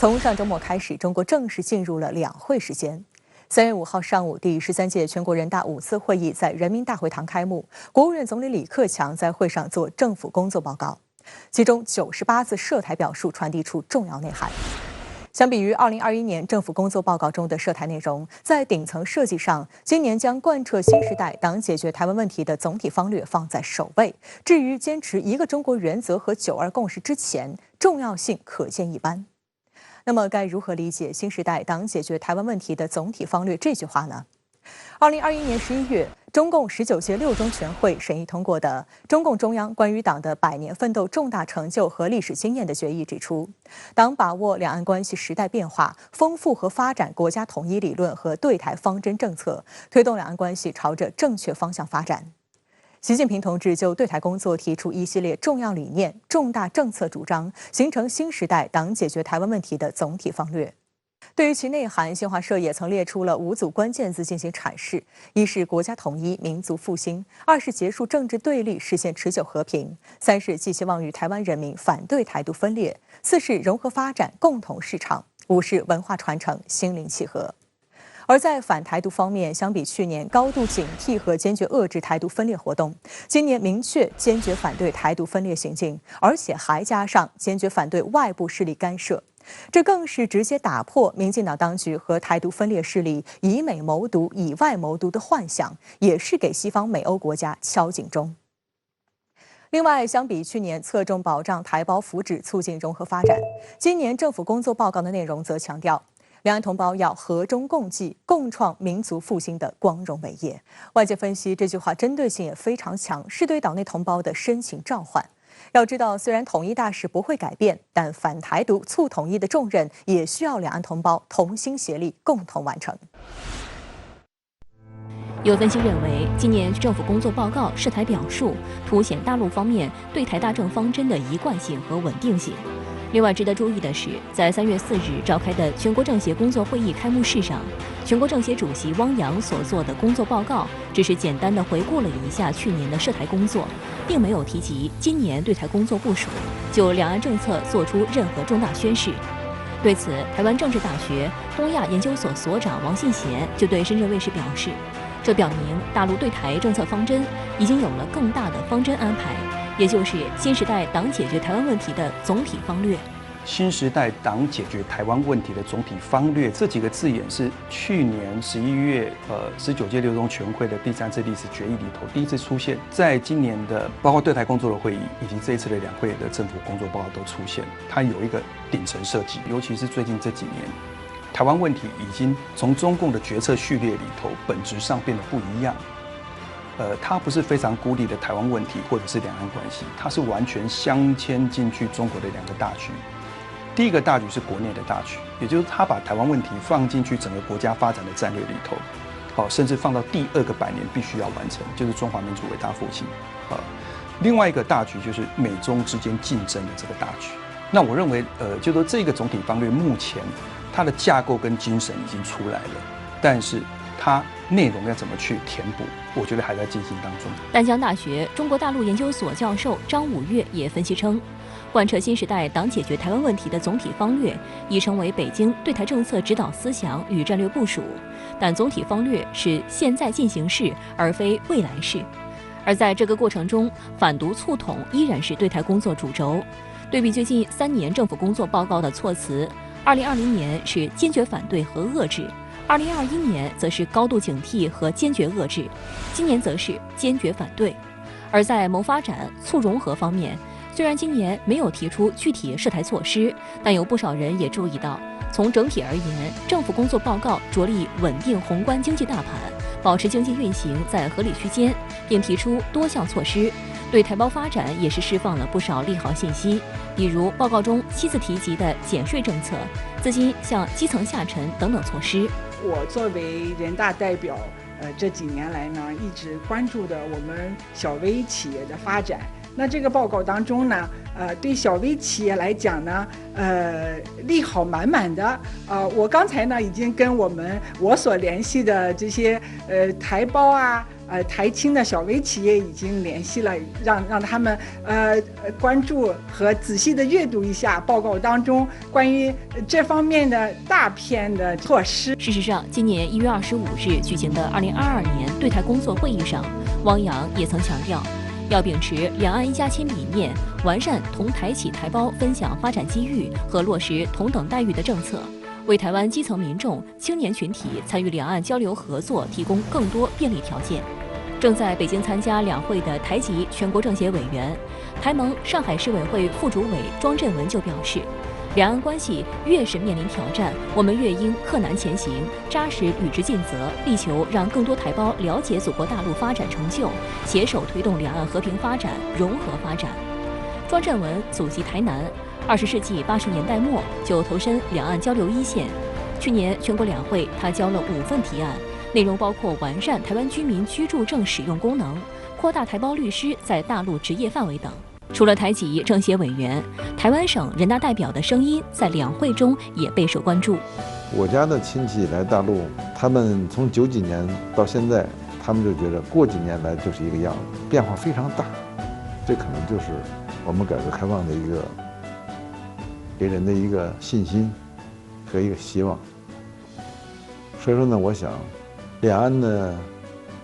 从上周末开始，中国正式进入了两会时间。3月5号上午，第13届全国人大5次会议在人民大会堂开幕。国务院总理李克强在会上做政府工作报告，其中98字涉台表述传递出重要内涵。相比于2021年政府工作报告中的涉台内容，在顶层设计上，今年将贯彻新时代党解决台湾问题的总体方略放在首位。至于坚持一个中国原则和9·2共识之前，重要性可见一斑。那么，该如何理解新时代党解决台湾问题的总体方略这句话呢？2021年11月，中共19届六中全会审议通过的中共中央关于党的100年奋斗重大成就和历史经验的决议指出，党把握两岸关系时代变化，丰富和发展国家统一理论和对台方针政策，推动两岸关系朝着正确方向发展。习近平同志就对台工作提出一系列重要理念、重大政策主张，形成新时代党解决台湾问题的总体方略。对于其内涵，新华社也曾列出了5组关键字进行阐释：一是国家统一、民族复兴；二是结束政治对立，实现持久和平；三是寄希望于台湾人民，反对台独分裂；四是融合发展，共同市场；五是文化传承，心灵契合。而在反台独方面，相比去年高度警惕和坚决遏制台独分裂活动，今年明确坚决反对台独分裂行径，而且还加上坚决反对外部势力干涉。这更是直接打破民进党当局和台独分裂势力以美谋独、以外谋独的幻想，也是给西方美欧国家敲警钟。另外，相比去年侧重保障台胞福祉、促进融合发展，今年政府工作报告的内容则强调，两岸同胞要和衷共济，共创民族复兴的光荣伟业。外界分析，这句话针对性也非常强，是对岛内同胞的深情召唤。要知道，虽然统一大势不会改变，但反台独、促统一的重任也需要两岸同胞同心协力，共同完成。有分析认为，今年政府工作报告涉台表述凸显大陆方面对台大政方针的一贯性和稳定性。另外值得注意的是，在3月4日召开的全国政协工作会议开幕式上，全国政协主席汪洋所做的工作报告只是简单的回顾了一下去年的涉台工作，并没有提及今年对台工作部署，就两岸政策做出任何重大宣示。对此，台湾政治大学东亚研究所所长王信贤就对深圳卫视表示，这表明大陆对台政策方针已经有了更大的方针安排，也就是新时代党解决台湾问题的总体方略。新时代党解决台湾问题的总体方略这几个字眼是去年11月19届六中全会的第3次历史决议里头第一次出现，在今年的包括对台工作的会议以及这一次的两会的政府工作报告都出现，它有一个顶层设计，尤其是最近这几年，台湾问题已经从中共的决策序列里头本质上变得不一样。它不是非常孤立的台湾问题或者是两岸关系，它是完全镶嵌进去中国的2个大局。第一个大局是国内的大局，也就是他把台湾问题放进去整个国家发展的战略里头，甚至放到第2个100年必须要完成，就是中华民族伟大复兴。另外一个大局就是美中之间竞争的这个大局。那我认为，就说这个总体方略目前它的架构跟精神已经出来了，但是它内容要怎么去填补，我觉得还在进行当中。淡江大学中国大陆研究所教授张武岳也分析称，贯彻新时代党解决台湾问题的总体方略已成为北京对台政策指导思想与战略部署，但总体方略是现在进行式而非未来式。而在这个过程中，反独促统依然是对台工作主轴。对比最近3年政府工作报告的措辞，2020年是坚决反对和遏制，2021年则是高度警惕和坚决遏制，今年则是坚决反对。而在谋发展、促融合方面，虽然今年没有提出具体涉台措施，但有不少人也注意到，从整体而言，政府工作报告着力稳定宏观经济大盘，保持经济运行在合理区间，并提出多项措施，对台胞发展也是释放了不少利好信息，比如报告中7次提及的减税政策、资金向基层下沉等等措施。我作为人大代表，这几年来呢，一直关注的我们小微企业的发展。那这个报告当中呢，对小微企业来讲呢，利好满满的。我刚才呢已经跟我所联系的这些台胞啊、台青的小微企业已经联系了，让他们关注和仔细的阅读一下报告当中关于这方面的大片的措施。事实上，今年1月25日举行的2022年对台工作会议上，汪洋也曾强调，要秉持两岸一家亲理念，完善同台企台胞分享发展机遇和落实同等待遇的政策，为台湾基层民众、青年群体参与两岸交流合作提供更多便利条件。正在北京参加两会的台籍全国政协委员、台盟上海市委会副主委庄振文就表示，两岸关系越是面临挑战，我们越应克难前行，扎实履职尽责，力求让更多台胞了解祖国大陆发展成就，携手推动两岸和平发展、融合发展。庄振文祖籍台南，20世纪80年代末就投身两岸交流一线。去年全国两会，他交了5份提案，内容包括完善台湾居民居住证使用功能、扩大台胞律师在大陆执业范围等。除了台籍政协委员，台湾省人大代表的声音在两会中也备受关注。我家的亲戚来大陆，他们从90几年到现在，他们就觉得过几年来就是一个样子，变化非常大。这可能就是我们改革开放的一个给人的一个信心和一个希望。所以说呢，我想两岸的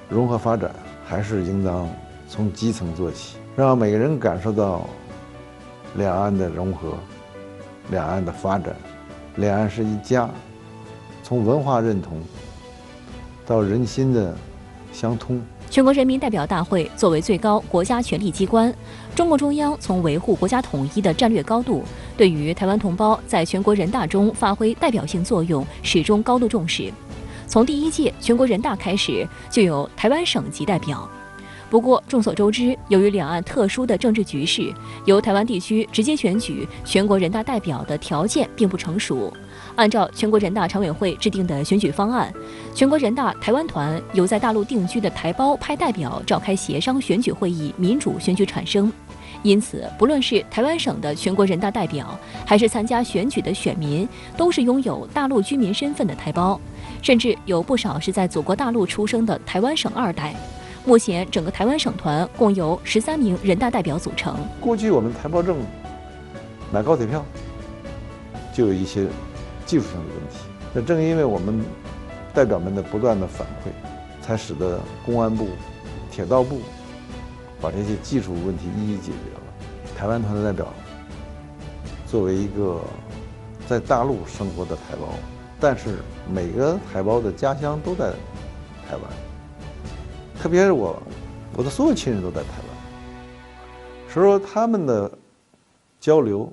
融合发展还是应当从基层做起，让每个人感受到两岸的融合、两岸的发展，两岸是一家，从文化认同到人心的相通。全国人民代表大会作为最高国家权力机关，中共中央从维护国家统一的战略高度，对于台湾同胞在全国人大中发挥代表性作用始终高度重视。从第1届全国人大开始，就有台湾省级代表。不过，众所周知，由于两岸特殊的政治局势，由台湾地区直接选举全国人大代表的条件并不成熟。按照全国人大常委会制定的选举方案，全国人大台湾团由在大陆定居的台胞派代表召开协商选举会议，民主选举产生。因此，不论是台湾省的全国人大代表，还是参加选举的选民，都是拥有大陆居民身份的台胞，甚至有不少是在祖国大陆出生的台湾省2代。目前，整个台湾省团共由13名人大代表组成。过去我们台胞证买高铁票就有一些技术性的问题，那正因为我们代表们的不断的反馈，才使得公安部、铁道部把这些技术问题一一解决了。台湾团的代表作为一个在大陆生活的台胞，但是每个台胞的家乡都在台湾，特别是我的所有亲人都在台湾，所以说他们的交流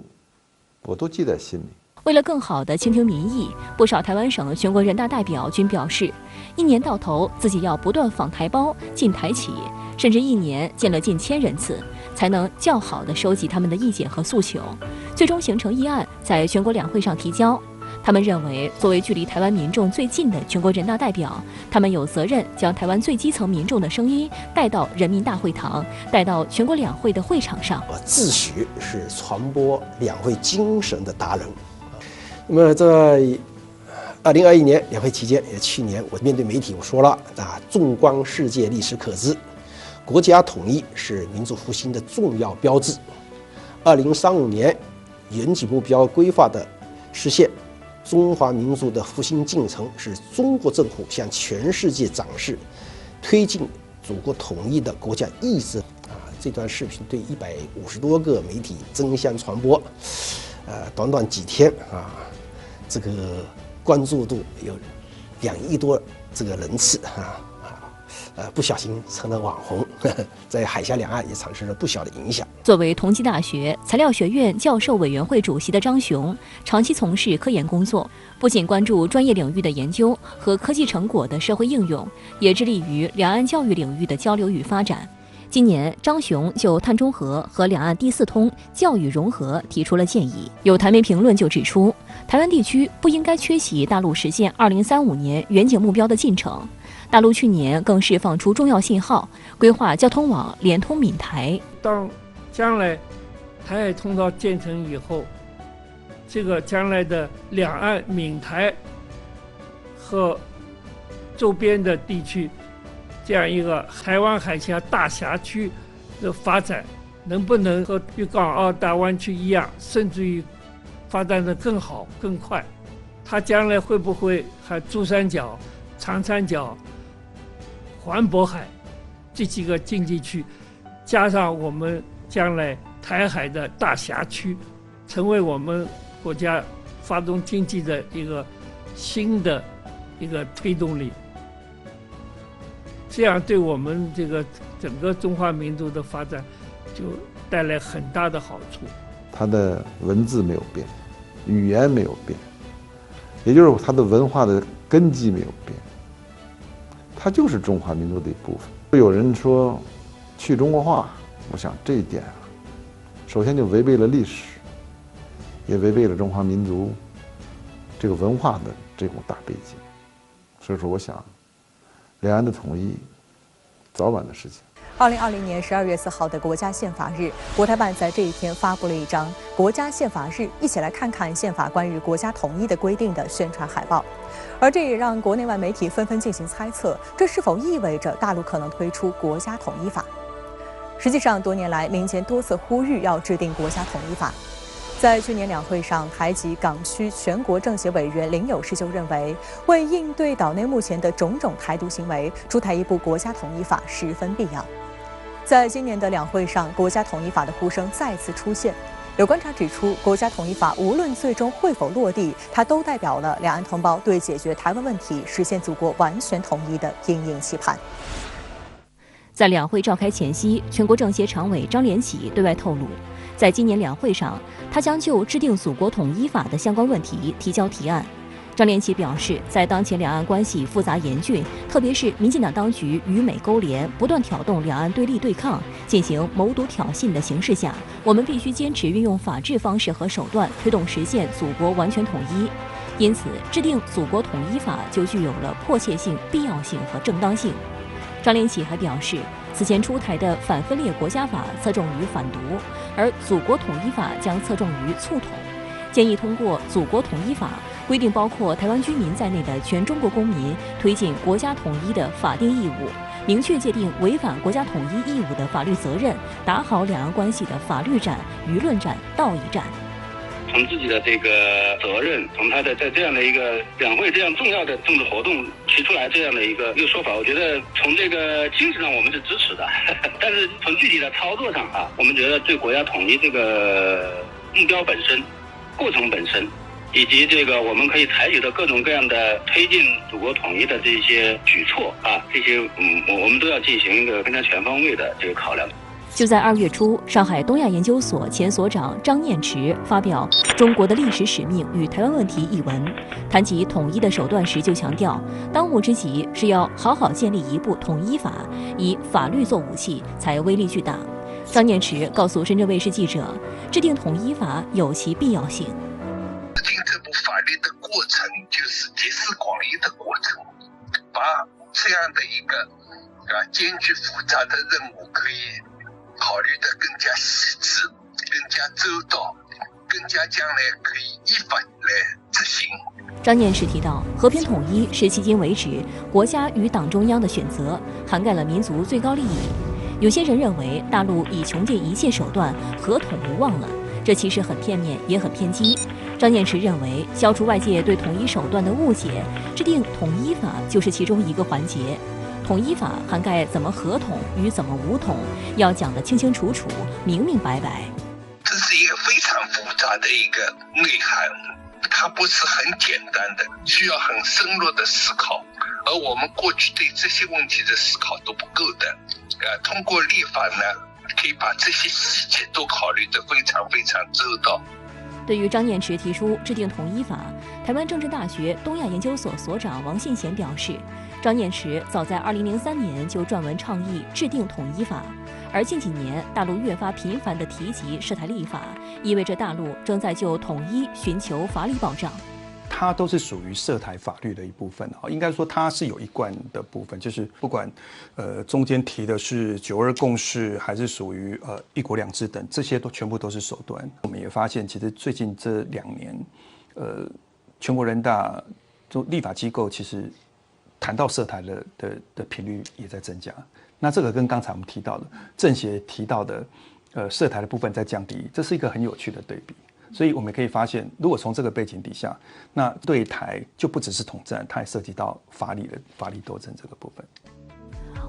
我都记在心里。为了更好地倾听民意，不少台湾省全国人大代表均表示，1年到头自己要不断访台胞、进台企，甚至1年见了近1000人次，才能较好地收集他们的意见和诉求，最终形成议案，在全国两会上提交。他们认为，作为距离台湾民众最近的全国人大代表，他们有责任将台湾最基层民众的声音带到人民大会堂，带到全国两会的会场上。我自诩是传播两会精神的达人。那么在2021年两会期间，也去年我面对媒体我说了纵观世界历史可知，国家统一是民族复兴的重要标志。2035年远景目标规划的实现，中华民族的复兴进程是中国政府向全世界展示推进祖国统一的国家意志。这段视频对150多个媒体争相传播，短短几天这个关注度有2亿多这个人次不小心成了网红，在海峡两岸也产生了不小的影响。作为同济大学材料学院教授委员会主席的张雄，长期从事科研工作，不仅关注专业领域的研究和科技成果的社会应用，也致力于两岸教育领域的交流与发展。今年，张雄就碳中和和两岸第4通教育融合提出了建议。有台媒评论就指出，台湾地区不应该缺席大陆实现2035年远景目标的进程。大陆去年更释放出重要信号，规划交通网连通闽台。当将来台海通道建成以后，这个将来的两岸闽台和周边的地区这样一个台湾海峡大辖区的发展，能不能和粤港澳大湾区一样，甚至于发展得更好更快？它将来会不会和珠三角、长三角、环渤海这几个经济区，加上我们将来台海的大辖区，成为我们国家发动经济的一个新的一个推动力？这样对我们这个整个中华民族的发展就带来很大的好处。它的文字没有变，语言没有变，也就是它的文化的根基没有变，它就是中华民族的一部分。有人说去中国化，我想这一点啊，首先就违背了历史，也违背了中华民族这个文化的这种大背景。所以说，我想两岸的统一早晚的事情。2020年12月4号的国家宪法日，国台办在这一天发布了一张“国家宪法日，一起来看看宪法关于国家统一的规定”的宣传海报，而这也让国内外媒体纷纷进行猜测，这是否意味着大陆可能推出国家统一法？实际上，多年来民间多次呼吁要制定国家统一法。在去年两会上，台籍港区全国政协委员林有识就认为，为应对岛内目前的种种台独行为，出台一部国家统一法十分必要。在今年的两会上，国家统一法的呼声再次出现。有观察指出，国家统一法无论最终会否落地，它都代表了两岸同胞对解决台湾问题、实现祖国完全统一的殷殷期盼。在两会召开前夕，全国政协常委张连起对外透露，在今年两会上，他将就制定祖国统一法的相关问题提交提案。张连起表示，在当前两岸关系复杂严峻，特别是民进党当局与美勾连，不断挑动两岸对立对抗，进行谋独挑衅的形势下，我们必须坚持运用法治方式和手段，推动实现祖国完全统一。因此，制定祖国统一法就具有了迫切性、必要性和正当性。张连起还表示，此前出台的反分裂国家法侧重于反独，而祖国统一法将侧重于促统。建议通过祖国统一法规定包括台湾居民在内的全中国公民推进国家统一的法定义务，明确界定违反国家统一义务的法律责任，打好两岸关系的法律战、舆论战、道义战。从自己的这个责任，从他的在这样的一个两会这样重要的政治活动提出来这样的一个说法，我觉得从这个精神上我们是支持的，但是从具体的操作上啊，我们觉得对国家统一这个目标本身、过程本身，以及这个我们可以采取的各种各样的推进祖国统一的这些举措啊，这些我们都要进行一个更加全方位的这个考量。就在2月初，上海东亚研究所前所长张念池发表《中国的历史使命与台湾问题》一文，谈及统一的手段时就强调，当务之急是要好好建立一部统一法，以法律做武器，才威力巨大。张念池告诉深圳卫视记者，制定统一法有其必要性。制定这部法律的过程就是集思广益的过程，把这样的一个艰巨复杂的任务可以考虑得更加细致、更加周到、更加将来可以依法来执行。张念池提到，和平统一是迄今为止国家与党中央的选择，涵盖了民族最高利益。有些人认为大陆已穷尽一切手段，合统无望了，这其实很片面，也很偏激。张念池认为，消除外界对统一手段的误解，制定统一法就是其中一个环节。统一法涵盖怎么合统与怎么无统，要讲得清清楚楚、明明白白。这是一个非常复杂的一个内涵，它不是很简单的，需要很深入的思考。而我们过去对这些问题的思考都不够的，通过立法呢，可以把这些细节都考虑得非常非常周到。对于张念池提出制定统一法，台湾政治大学东亚研究所所长王信贤表示，张念池早在2003年就撰文倡议制定统一法，而近几年大陆越发频繁地提及涉台立法，意味着大陆正在就统一寻求法理保障。它都是属于涉台法律的一部分啊，应该说它是有一贯的部分，就是不管中间提的是9·2共识，还是属于1国2制等，这些都全部都是手段。我们也发现，其实最近这2年，全国人大就立法机构其实谈到涉台的频率也在增加。那这个跟刚才我们提到的政协提到的涉台的部分在降低，这是一个很有趣的对比。所以我们可以发现，如果从这个背景底下，那对台就不只是统战，它也涉及到法理斗争这个部分。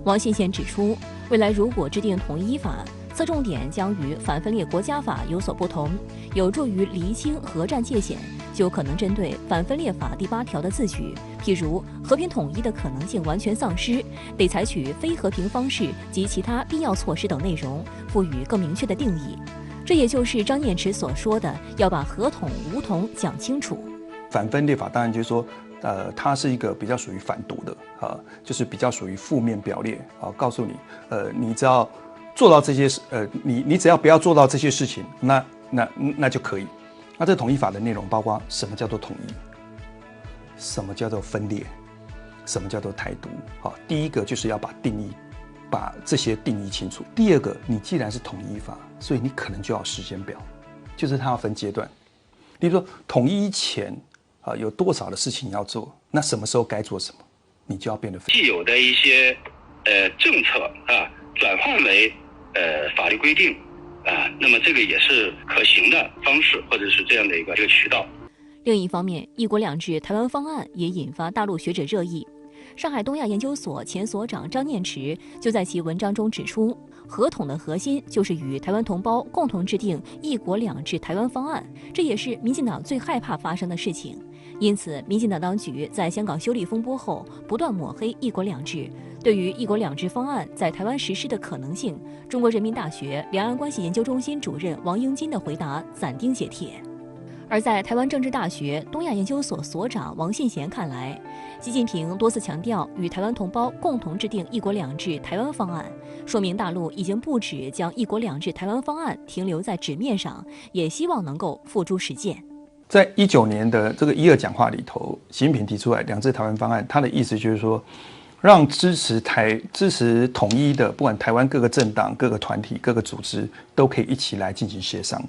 王信贤指出，未来如果制定统一法，侧重点将与反分裂国家法有所不同，有助于厘清核战界限，就可能针对反分裂法第8条的字句，譬如和平统一的可能性完全丧失，得采取非和平方式及其他必要措施等内容，赋予更明确的定义。这也就是张念慈所说的要把合统武统讲清楚。反分裂法当然就是说，它是一个比较属于反毒的就是比较属于负面表列告诉你，你只要做到这些你只要不要做到这些事情，那就可以。那这统一法的内容包括什么叫做统一，什么叫做分裂，什么叫做台独。第一个就是要把这些定义清楚。第二个，你既然是统一法，所以你可能就要时间表，就是它要分阶段。比如说统一前有多少的事情要做，那什么时候该做什么，你就要变得既有的一些政策转换为法律规定那么这个也是可行的方式，或者是这样的一个渠道。另一方面，一国两制台湾方案也引发大陆学者热议。上海东亚研究所前所长张念慈就在其文章中指出，合统的核心就是与台湾同胞共同制定一国两制台湾方案，这也是民进党最害怕发生的事情。因此，民进党当局在香港修例风波后不断抹黑一国两制。对于一国两制方案在台湾实施的可能性，中国人民大学两岸关系研究中心主任王英金的回答斩钉截铁。而在台湾政治大学东亚研究所所长王信贤看来，习近平多次强调与台湾同胞共同制定一国两制台湾方案，说明大陆已经不止将一国两制台湾方案停留在纸面上，也希望能够付诸实践。在19年的这个1·2讲话里头，习近平提出来两制台湾方案，他的意思就是说，让支持统一的，不管台湾各个政党、各个团体、各个组织，都可以一起来进行协商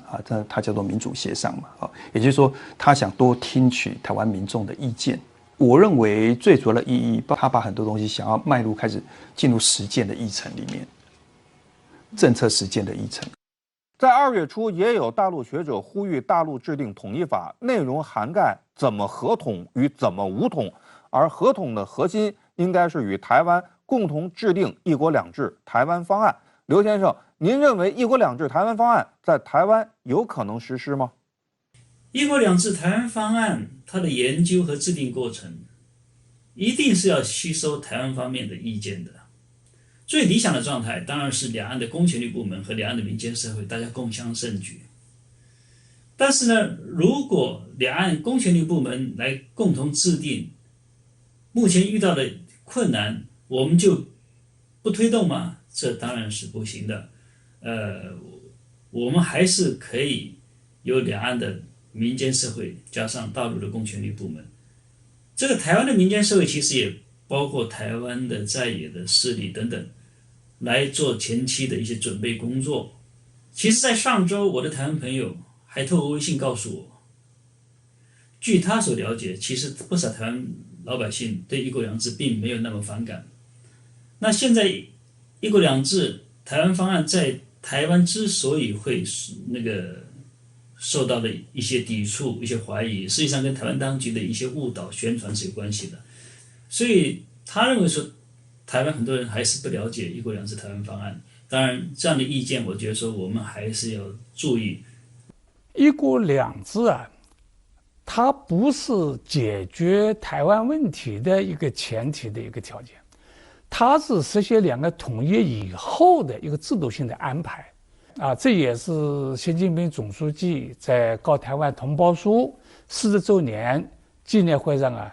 它叫做民主协商嘛也就是说，他想多听取台湾民众的意见。我认为最主要的意义，他把很多东西想要迈入开始进入实践的议程里面，政策实践的议程。在2月初，也有大陆学者呼吁大陆制定统一法，内容涵盖怎么合统与怎么武统，而合统的核心应该是与台湾共同制定一国两制台湾方案。刘先生，您认为一国两制台湾方案在台湾有可能实施吗？一国两制台湾方案它的研究和制定过程一定是要吸收台湾方面的意见的。最理想的状态当然是两岸的公权力部门和两岸的民间社会大家共襄盛举。但是呢，如果两岸公权力部门来共同制定，目前遇到的困难我们就不推动吗？这当然是不行的。我们还是可以有两岸的民间社会加上大陆的公权力部门。这个台湾的民间社会其实也包括台湾的在野的势力等等，来做前期的一些准备工作。其实在上周，我的台湾朋友还透过微信告诉我，据他所了解，其实不少台湾老百姓对一国两制并没有那么反感。那现在一国两制台湾方案在台湾之所以会受到的一些抵触、一些怀疑，实际上跟台湾当局的一些误导宣传是有关系的。所以他认为说，台湾很多人还是不了解一国两制台湾方案。当然，这样的意见，我觉得说我们还是要注意。一国两制它不是解决台湾问题的一个前提的一个条件，它是实现两个统一以后的一个制度性的安排。这也是习近平总书记在告台湾同胞书40周年纪念会上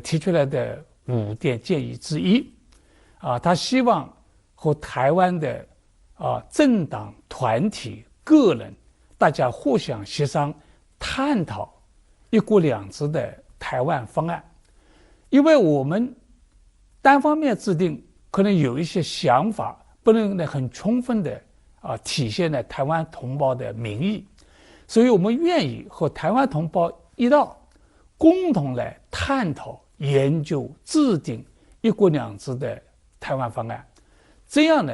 提出来的5点建议之一。他希望和台湾的政党、团体、个人大家互相协商，探讨一国两制的台湾方案。因为我们单方面制定，可能有一些想法不能很充分的体现了台湾同胞的民意，所以我们愿意和台湾同胞一道，共同来探讨、研究、制定一国两制的台湾方案，这样呢，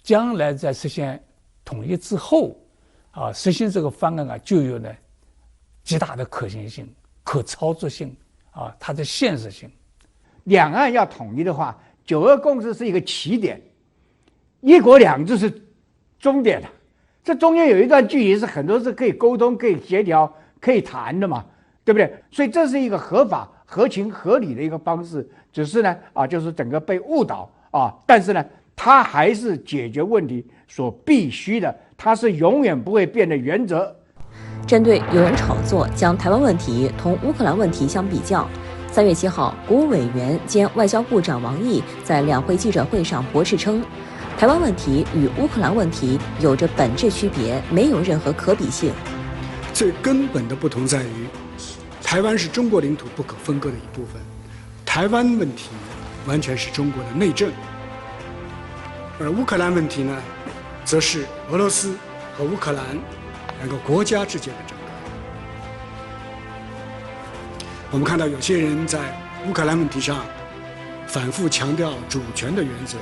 将来在实现统一之后，实行这个方案就有呢极大的可行性、可操作性它的现实性。两岸要统一的话，9·2共识是一个起点，1国2制是终点了。这中间有一段距离是很多是可以沟通、可以协调、可以谈的嘛，对不对？所以这是一个合法、合情、合理的一个方式。只是呢，就是整个被误导但是呢，它还是解决问题所必须的，它是永远不会变的原则。针对有人炒作将台湾问题同乌克兰问题相比较，3月7号，国务委员兼外交部长王毅在两会记者会上驳斥称，台湾问题与乌克兰问题有着本质区别，没有任何可比性。最根本的不同在于，台湾是中国领土不可分割的一部分，台湾问题完全是中国的内政，而乌克兰问题呢，则是俄罗斯和乌克兰两个国家之间的争端。我们看到有些人在乌克兰问题上反复强调主权的原则，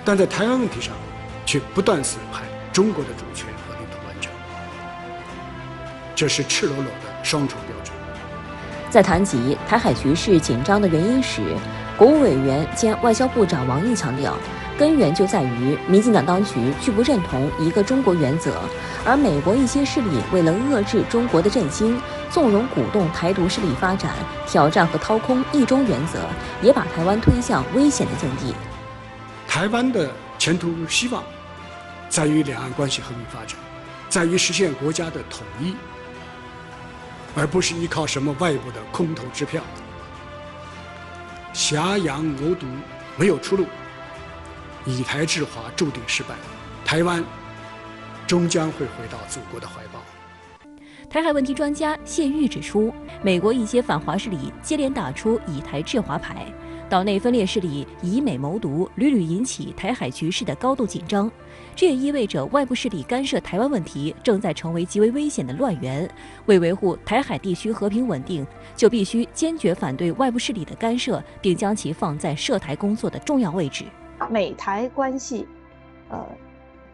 但在台湾问题上却不断损害中国的主权和领土完整，这是赤裸裸的双重标准。在谈及台海局势紧张的原因时，国务委员兼外交部长王毅强调，根源就在于民进党当局拒不认同一个中国原则，而美国一些势力为了遏制中国的振兴，纵容鼓动台独势力发展，挑战和掏空一中原则，也把台湾推向危险的境地。台湾的前途希望在于两岸关系和平发展，在于实现国家的统一，而不是依靠什么外部的空头支票。挟洋谋独没有出路，以台制华注定失败，台湾终将会回到祖国的怀抱。台海问题专家谢玉指出，美国一些反华势力接连打出以台制华牌，岛内分裂势力以美谋独，屡屡引起台海局势的高度紧张。这也意味着外部势力干涉台湾问题正在成为极为危险的乱源。为维护台海地区和平稳定，就必须坚决反对外部势力的干涉，并将其放在涉台工作的重要位置。美台关系，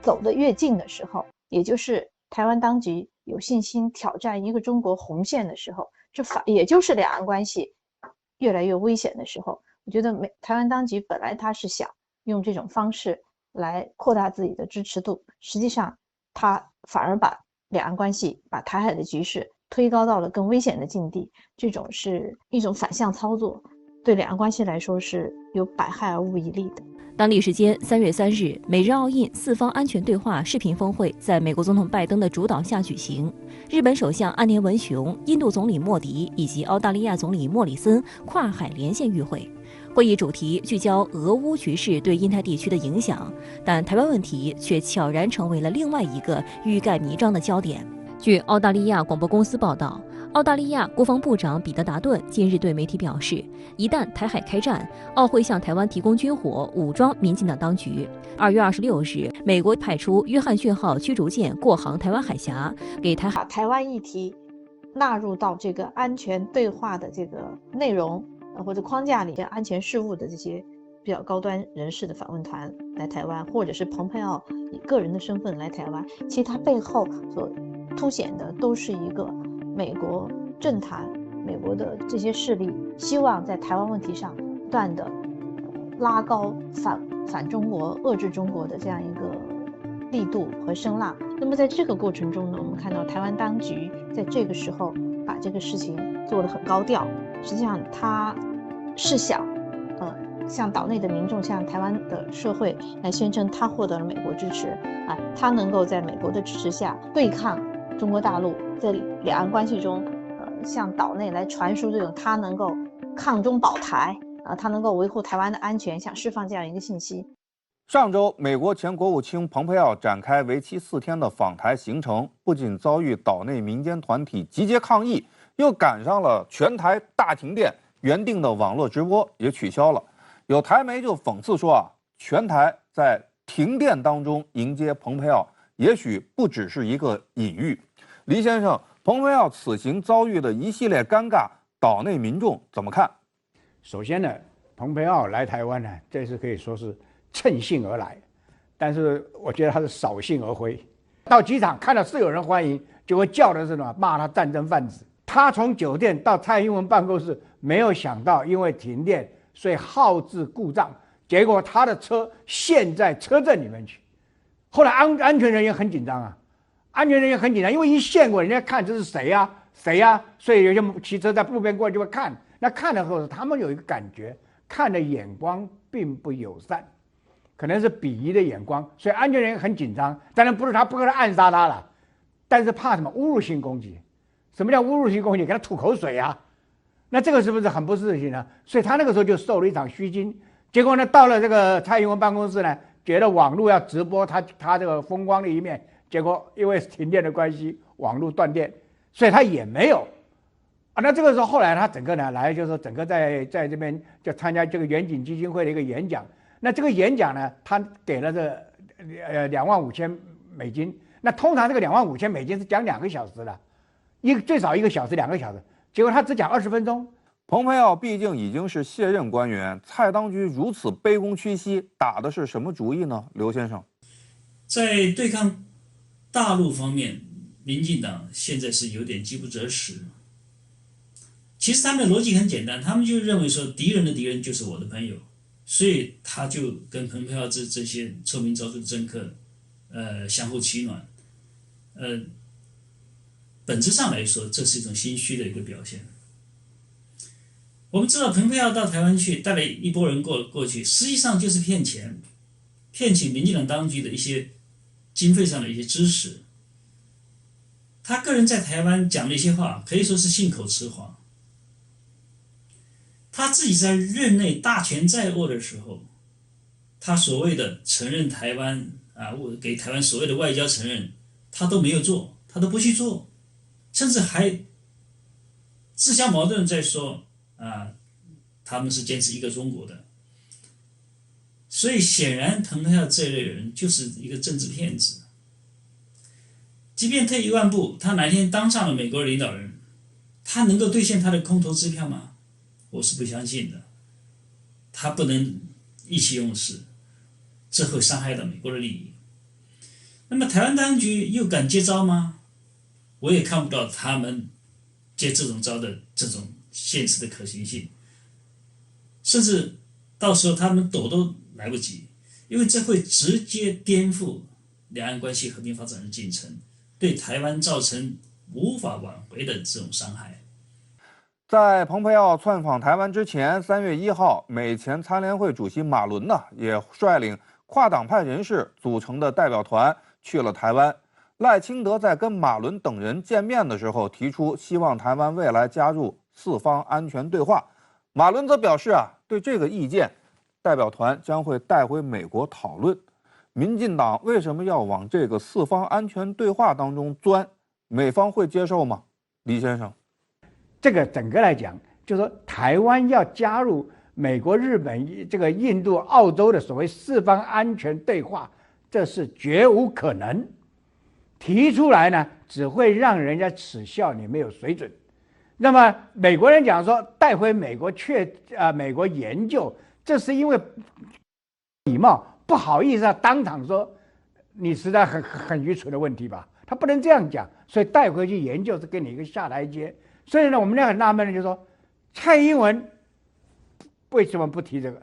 走得越近的时候，也就是台湾当局有信心挑战一个中国红线的时候，也就是两岸关系越来越危险的时候。我觉得台湾当局本来他是想用这种方式来扩大自己的支持度，实际上他反而把两岸关系、把台海的局势推高到了更危险的境地，这种是一种反向操作，对两岸关系来说是有百害而无一利的。当地时间3月3日，美日澳印四方安全对话视频峰会在美国总统拜登的主导下举行，日本首相岸田文雄、印度总理莫迪以及澳大利亚总理莫里森跨海连线与会。会议主题聚焦俄乌局势对印太地区的影响，但台湾问题却悄然成为了另外一个欲盖弥彰的焦点。据澳大利亚广播公司报道，澳大利亚国防部长彼得·达顿近日对媒体表示，一旦台海开战，澳会向台湾提供军火，武装民进党当局。2月26日，美国派出约翰逊号驱逐舰过航台湾海峡，给台海把台湾议题纳入到这个安全对话的这个内容或者框架里，安全事务的这些比较高端人士的访问团来台湾，或者是蓬佩奥以个人的身份来台湾，其实它背后所凸显的都是一个美国政坛、美国的这些势力希望在台湾问题上不断的拉高反中国、遏制中国的这样一个力度和声浪。那么在这个过程中呢，我们看到台湾当局在这个时候把这个事情做得很高调，实际上他是想向岛内的民众、向台湾的社会来宣称他获得了美国支持他能够在美国的支持下对抗中国大陆，在两岸关系中向岛内来传输这种他能够抗中保台他能够维护台湾的安全，想释放这样一个信息。上周，美国前国务卿蓬佩奥展开为期4天的访台行程，不仅遭遇岛内民间团体集结抗议，又赶上了全台大停电，原定的网络直播也取消了。有台媒就讽刺说全台在停电当中迎接蓬佩奥，也许不只是一个隐喻。黎先生，蓬佩奥此行遭遇的一系列尴尬，岛内民众怎么看？首先呢，蓬佩奥来台湾呢，这次可以说是乘兴而来，但是我觉得他是扫兴而归。到机场看到是有人欢迎，结果叫的是什么？骂他战争贩子。他从酒店到蔡英文办公室，没有想到因为停电，所以耗资故障，结果他的车陷在车阵里面去。后来安全人员很紧张啊，安全人员很紧张，因为一陷过，人家看这是谁呀、谁呀、所以有些骑车在路边过来就会看。那看了后，他们有一个感觉，看的眼光并不友善，可能是鄙夷的眼光，所以安全人员很紧张。当然不是他不可能暗杀他了，但是怕什么？侮辱性攻击。什么叫侮辱性攻击？给他吐口水啊！那这个是不是很不事情呢？所以他那个时候就受了一场虚惊。结果呢，到了这个蔡英文办公室呢，觉得网络要直播他这个风光的一面，结果因为停电的关系，网络断电，所以他也没有啊。那这个时候后来他整个呢来就是说整个在这边就参加这个远景基金会的一个演讲。那这个演讲呢，他给了这$25,000。那通常这个$25,000是讲2个小时的。最少1个小时、2个小时，结果他只讲20分钟。蓬佩奥毕竟已经是卸任官员，蔡当局如此卑躬屈膝，打的是什么主意呢？刘先生，在对抗大陆方面，民进党现在是有点饥不择食。其实他们的逻辑很简单，他们就认为说敌人的敌人就是我的朋友，所以他就跟蓬佩奥这些臭名昭著的政客，相互取暖，本质上来说，这是一种心虚的一个表现。我们知道蓬佩奥到台湾去，带了一拨人过去，实际上就是骗钱，骗取民进党当局的一些经费上的一些支持。他个人在台湾讲的一些话，可以说是信口雌黄。他自己在任内大权在握的时候，他所谓的承认台湾给台湾所谓的外交承认，他都没有做，他都不去做。甚至还自相矛盾在说他们是坚持一个中国的，所以显然蓬佩奥这类人就是一个政治骗子。即便退一万步，他哪天当上了美国的领导人，他能够兑现他的空头支票吗？我是不相信的。他不能意气用事，这会伤害到美国的利益。那么台湾当局又敢接招吗？我也看不到他们接这种招的这种现实的可行性，甚至到时候他们躲都来不及，因为这会直接颠覆两岸关系和平发展的进程，对台湾造成无法挽回的这种伤害。在蓬佩奥窜访台湾之前，3月1号，美前参联会主席马伦也率领跨党派人士组成的代表团去了台湾。赖清德在跟马伦等人见面的时候，提出希望台湾未来加入4方安全对话。马伦则表示对这个意见，代表团将会带回美国讨论。民进党为什么要往这个4方安全对话当中钻？美方会接受吗？李先生，这个整个来讲，就是说台湾要加入美国、日本、这个印度、澳洲的所谓4方安全对话，这是绝无可能。提出来呢，只会让人家耻笑你没有水准。那么美国人讲说带回美国美国研究，这是因为礼貌，不好意思当场说你实在很愚蠢的问题吧，他不能这样讲，所以带回去研究是给你一个下台阶。所以呢，我们很纳闷的就是说，蔡英文为什么不提这个？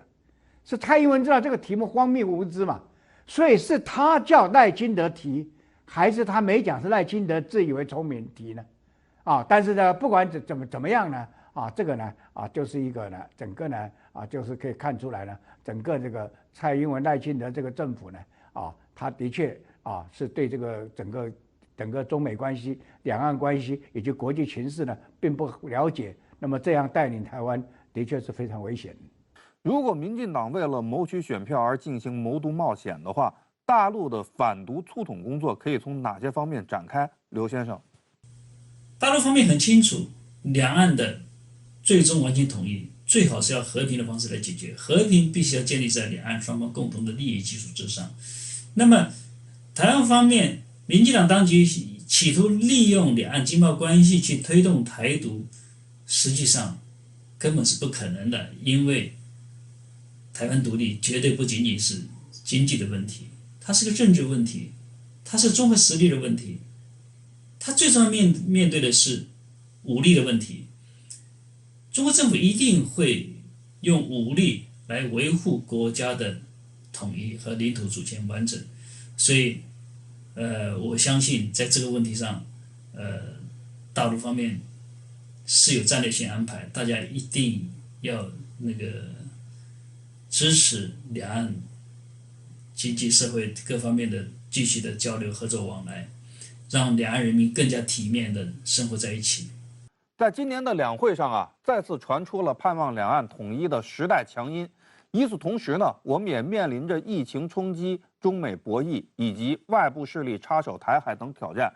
是蔡英文知道这个题目荒谬无知嘛，所以是他叫赖清德提。还是他没讲，是赖清德自以为聪明提呢？但是呢，不管怎么样呢，这个呢，就是一个呢，整个呢，就是可以看出来呢，整个这个蔡英文赖清德这个政府呢，他的确是对这个整个中美关系、两岸关系以及国际情势呢，并不了解。那么这样带领台湾，的确是非常危险。如果民进党为了谋取选票而进行谋独冒险的话，大陆的反独促统工作可以从哪些方面展开？刘先生，大陆方面很清楚，两岸的最终完全统一，最好是要和平的方式来解决，和平必须要建立在两岸双方共同的利益基础之上。那么台湾方面，民进党当局企图利用两岸经贸关系去推动台独，实际上根本是不可能的，因为台湾独立绝对不仅仅是经济的问题，它是个政治问题，它是综合实力的问题，它最重要面对的是武力的问题。中国政府一定会用武力来维护国家的统一和领土主权完整，所以我相信在这个问题上，大陆方面是有战略性安排，大家一定要支持两岸经济社会各方面的继续的交流合作往来，让两岸人民更加体面的生活在一起。在今年的两会上再次传出了盼望两岸统一的时代强音。与此同时呢，我们也面临着疫情冲击、中美博弈以及外部势力插手台海等挑战。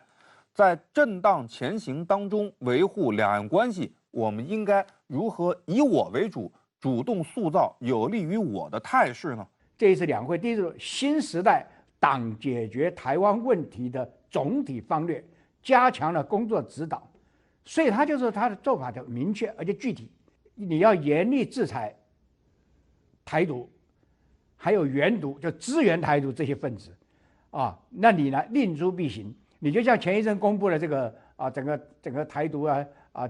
在震荡前行当中维护两岸关系，我们应该如何以我为主，主动塑造有利于我的态势呢？这一次两会，第一个新时代党解决台湾问题的总体方略，加强了工作指导。所以他就是他的做法就明确而且具体，你要严厉制裁台独，还有援独，就支援台独这些分子，那你呢令诸必行。你就像前一阵公布了这个整个台独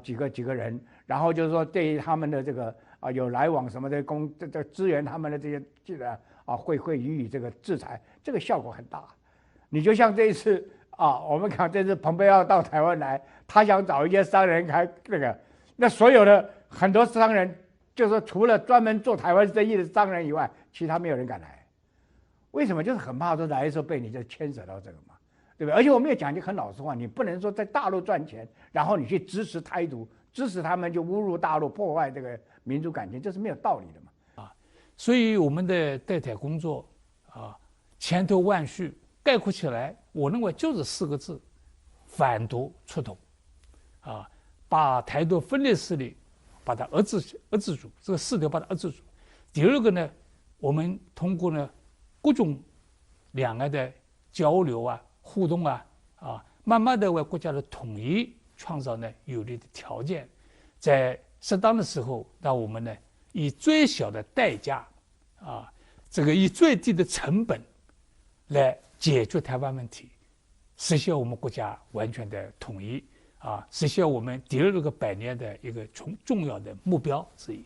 几个人，然后就是说对于他们的这个有来往什么的这支援他们的这些会予以这个制裁，这个效果很大。你就像这一次我们看这次蓬佩奥到台湾来，他想找一些商人开那所有的很多商人，就是说除了专门做台湾生意的商人以外，其他没有人敢来。为什么？就是很怕说来的时候被你就牵扯到这个嘛，对不对？而且我们也讲句很老实话，你不能说在大陆赚钱，然后你去支持台独，支持他们就侮辱大陆，破坏这个民族感情，这是没有道理的嘛。所以我们的对台工作千头万绪，概括起来，我认为就是4个字：反独出统。把台独分裂势力把它遏制住，这个势头把它遏制住。第二个呢，我们通过呢各种两岸的交流互动慢慢的为国家的统一创造呢有利的条件，在适当的时候，让我们呢以最小的代价以最低的成本来解决台湾问题，实现我们国家完全的统一实现我们第2个100年的一个重要的目标之一。